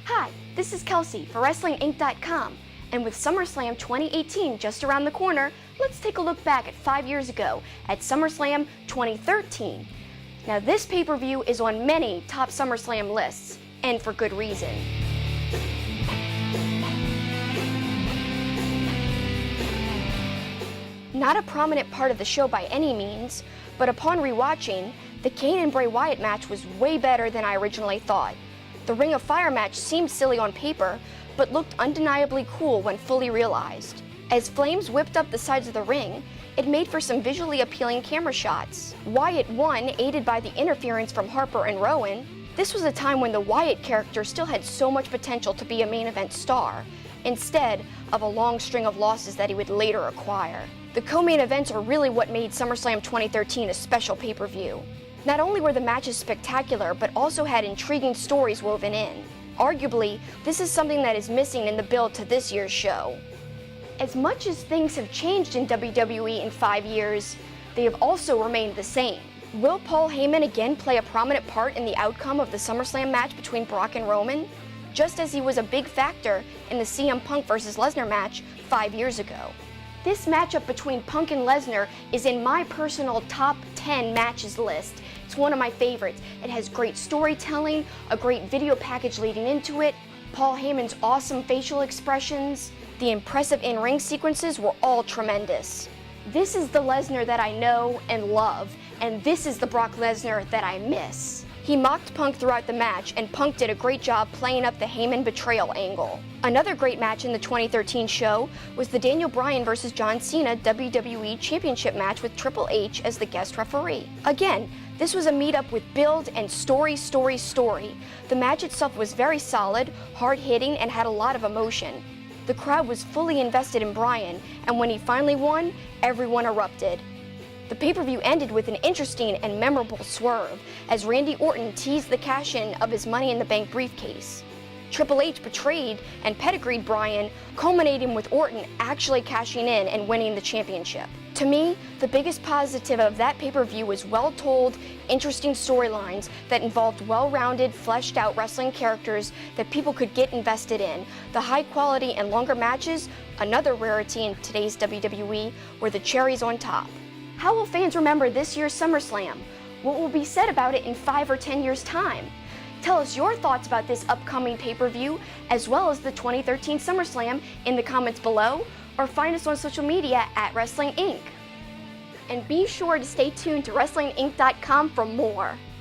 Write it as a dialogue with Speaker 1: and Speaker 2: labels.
Speaker 1: Hi, this is Kelsey for WrestlingINC.com, and with SummerSlam 2018 just around the corner, let's take a look back at 5 years ago at SummerSlam 2013. Now this pay-per-view is on many top SummerSlam lists, and for good reason. Not a prominent part of the show by any means, but upon rewatching, the Kane and Bray Wyatt match was way better than I originally thought. The Ring of Fire match seemed silly on paper, but looked undeniably cool when fully realized. As flames whipped up the sides of the ring, it made for some visually appealing camera shots. Wyatt won, aided by the interference from Harper and Rowan. This was a time when the Wyatt character still had so much potential to be a main event star, instead of a long string of losses that he would later acquire. The co-main events are really what made SummerSlam 2013 a special pay-per-view. Not only were the matches spectacular, but also had intriguing stories woven in. Arguably, this is something that is missing in the build to this year's show. As much as things have changed in WWE in 5 years, they have also remained the same. Will Paul Heyman again play a prominent part in the outcome of the SummerSlam match between Brock and Roman, just as he was a big factor in the CM Punk vs. Lesnar match 5 years ago? This matchup between Punk and Lesnar is in my personal top 10 matches list. It's one of my favorites. It has great storytelling, a great video package leading into it, Paul Heyman's awesome facial expressions. The impressive in-ring sequences were all tremendous. This is the Lesnar that I know and love, and this is the Brock Lesnar that I miss. He mocked Punk throughout the match, and Punk did a great job playing up the Heyman betrayal angle. Another great match in the 2013 show was the Daniel Bryan vs. John Cena WWE Championship match with Triple H as the guest referee. Again, this was a meetup with build and story. The match itself was very solid, hard-hitting, and had a lot of emotion. The crowd was fully invested in Bryan, and when he finally won, everyone erupted. The pay-per-view ended with an interesting and memorable swerve, as Randy Orton teased the cash-in of his Money in the Bank briefcase. Triple H betrayed and pedigreed Bryan, culminating with Orton actually cashing in and winning the championship. To me, the biggest positive of that pay-per-view was well-told, interesting storylines that involved well-rounded, fleshed-out wrestling characters that people could get invested in. The high quality and longer matches, another rarity in today's WWE, were the cherries on top. How will fans remember this year's SummerSlam? What will be said about it in 5 or 10 years' time? Tell us your thoughts about this upcoming pay-per-view, as well as the 2013 SummerSlam in the comments below, or find us on social media at WrestlingINC. And be sure to stay tuned to WrestlingINC.com for more.